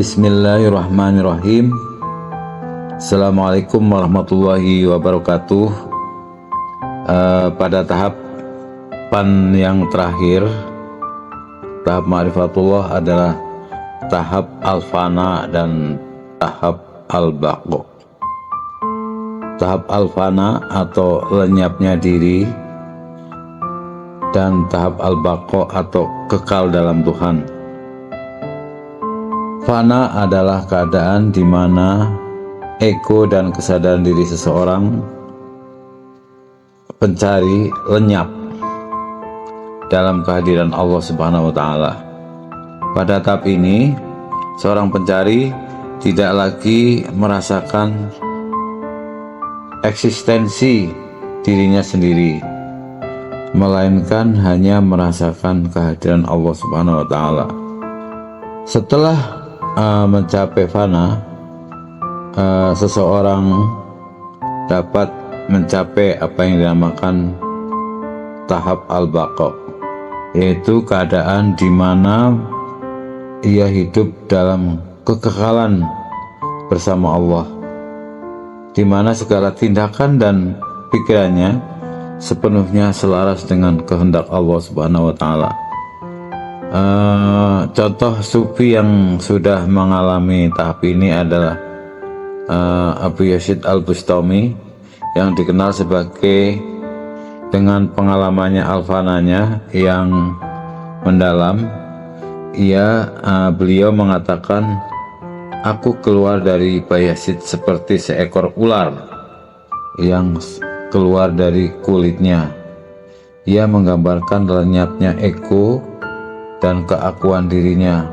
Bismillahirrahmanirrahim. Assalamualaikum warahmatullahi wabarakatuh. Pada tahapan yang terakhir, tahap ma'rifatullah adalah tahap al-fana dan tahap al-baqo. Tahap al-fana atau lenyapnya diri dan tahap al-baqo atau kekal dalam Tuhan. Fana adalah keadaan di mana ego dan kesadaran diri seseorang pencari lenyap dalam kehadiran Allah Subhanahu wa Ta'ala. Pada tahap ini, seorang pencari tidak lagi merasakan eksistensi dirinya sendiri, melainkan hanya merasakan kehadiran Allah Subhanahu wa Ta'ala. Setelah mencapai fana, seseorang dapat mencapai apa yang dinamakan tahap al-baqo, yaitu keadaan di mana ia hidup dalam kekekalan bersama Allah, di mana segala tindakan dan pikirannya sepenuhnya selaras dengan kehendak Allah Subhanahu wa Ta'ala. Contoh sufi yang sudah mengalami tahap ini adalah Abu Yazid Al-Bustami, yang dikenal sebagai dengan pengalamannya al-fananya yang mendalam. Beliau mengatakan, "Aku keluar dari Bayazid seperti seekor ular yang keluar dari kulitnya." Ia menggambarkan lenyapnya ego dan keakuan dirinya.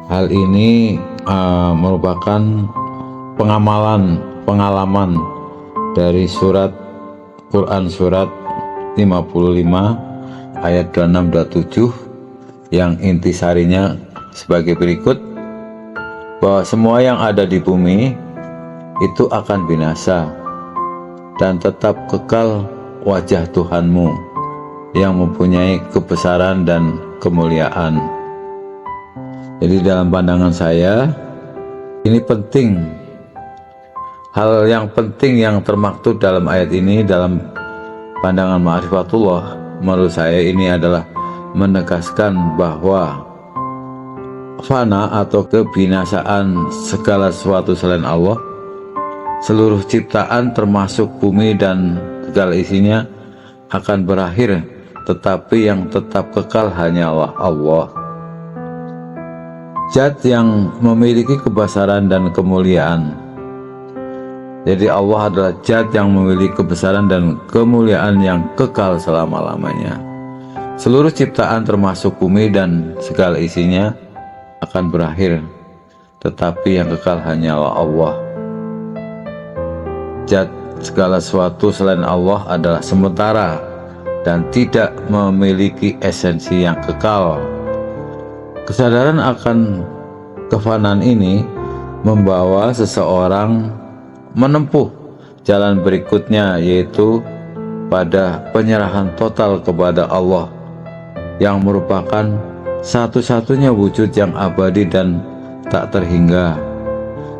Hal ini merupakan pengalaman dari surat Quran surat 55 ayat 26-27 yang intisarinya sebagai berikut, bahwa semua yang ada di bumi itu akan binasa dan tetap kekal wajah Tuhanmu yang mempunyai kebesaran dan kemuliaan. Jadi dalam pandangan saya, ini penting. Hal yang penting yang termaktub dalam ayat ini dalam pandangan ma'rifatullah, menurut saya ini adalah menegaskan bahwa fana atau kebinasaan segala sesuatu selain Allah, seluruh ciptaan termasuk bumi dan segala isinya akan berakhir, tetapi yang tetap kekal hanyalah Allah, Zat yang memiliki kebesaran dan kemuliaan. Jadi Allah adalah Zat yang memiliki kebesaran dan kemuliaan yang kekal selama-lamanya. Seluruh ciptaan termasuk bumi dan segala isinya akan berakhir, tetapi yang kekal hanyalah Allah. Zat segala sesuatu selain Allah adalah sementara dan tidak memiliki esensi yang kekal. Kesadaran akan kefanaan ini membawa seseorang menempuh jalan berikutnya, yaitu pada penyerahan total kepada Allah yang merupakan satu-satunya wujud yang abadi dan tak terhingga.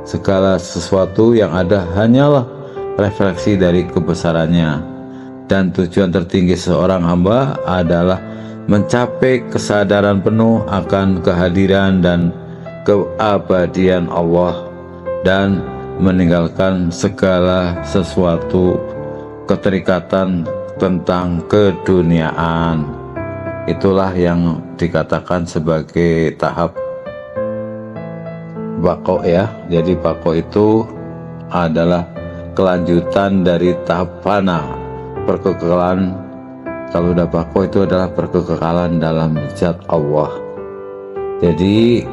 Segala sesuatu yang ada hanyalah refleksi dari kebesarannya, dan tujuan tertinggi seorang hamba adalah mencapai kesadaran penuh akan kehadiran dan keabadian Allah dan meninggalkan segala sesuatu keterikatan tentang keduniaan. Itulah yang dikatakan sebagai tahap baqo ya. Jadi baqo itu adalah kelanjutan dari tahap fana, perkekalan. Kalau udah baqo itu adalah perkekalan dalam zat Allah. Jadi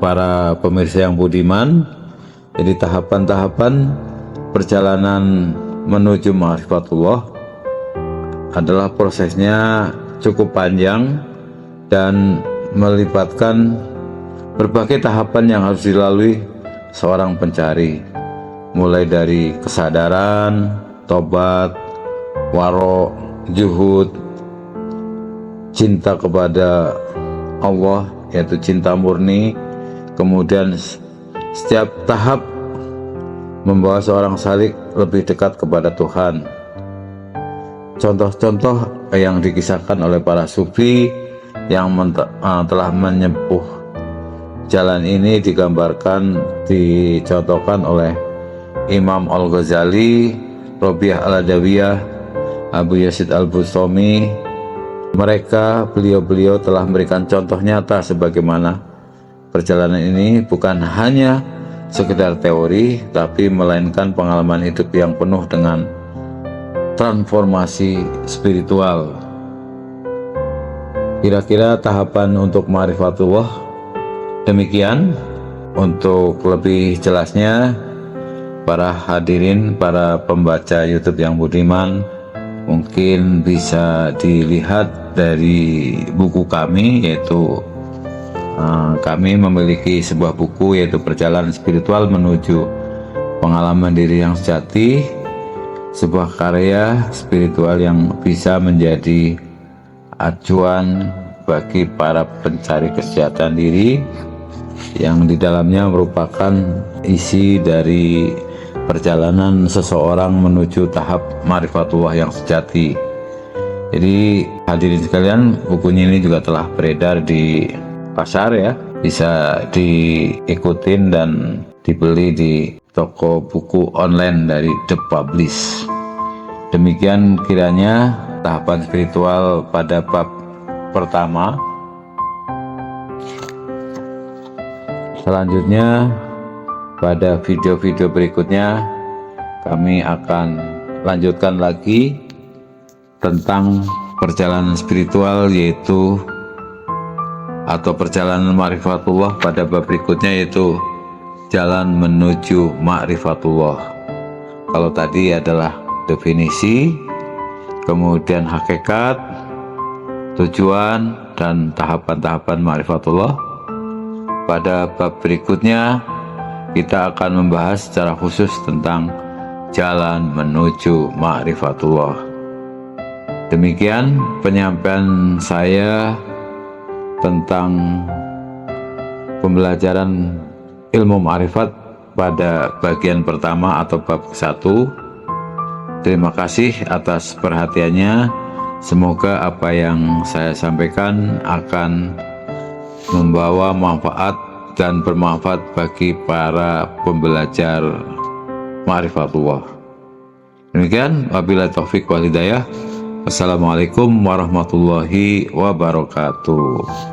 para pemirsa yang budiman, jadi tahapan-tahapan perjalanan menuju ma'rifatullah adalah prosesnya cukup panjang dan melibatkan berbagai tahapan yang harus dilalui seorang pencari, mulai dari kesadaran, tobat, waro, juhud, cinta kepada Allah, yaitu cinta murni, Kemudian setiap tahap membawa seorang salik lebih dekat kepada Tuhan. Contoh-contoh yang dikisahkan oleh para sufi yang telah menyempuh jalan ini dicontohkan oleh Imam Al-Ghazali, Robiah Al-Adawiyah, Abu Yazid Al-Bustami. Beliau telah memberikan contoh nyata sebagaimana perjalanan ini bukan hanya sekedar teori, tapi melainkan pengalaman hidup yang penuh dengan transformasi spiritual. Kira-kira tahapan untuk ma'rifatullah demikian. Untuk lebih jelasnya, para hadirin, para pembaca YouTube yang budiman, mungkin bisa dilihat dari buku kami, yaitu kami memiliki sebuah buku, yaitu Perjalanan Spiritual Menuju Pengalaman Diri yang Sejati, sebuah karya spiritual yang bisa menjadi acuan bagi para pencari kesejahteraan diri, yang di dalamnya merupakan isi dari perjalanan seseorang menuju tahap ma'rifatullah yang sejati. Jadi hadirin sekalian, bukunya ini juga telah beredar di pasar ya, bisa diikutin dan dibeli di toko buku online dari The Publish. Demikian kiranya tahapan spiritual pada bab pertama. Selanjutnya pada video-video berikutnya kami akan lanjutkan lagi tentang perjalanan spiritual, yaitu atau perjalanan ma'rifatullah pada bab berikutnya, yaitu jalan menuju ma'rifatullah. Kalau tadi adalah definisi, kemudian hakikat, tujuan, dan tahapan-tahapan ma'rifatullah. Pada bab berikutnya kita akan membahas secara khusus tentang jalan menuju ma'rifatullah. Demikian penyampaian saya tentang pembelajaran ilmu ma'rifat pada bagian pertama atau bab 1. Terima kasih atas perhatiannya. Semoga apa yang saya sampaikan akan membawa manfaat dan bermanfaat bagi para pembelajar ma'rifatullah. Demikian, wabillahi taufik wal hidayah. Wassalamualaikum warahmatullahi wabarakatuh.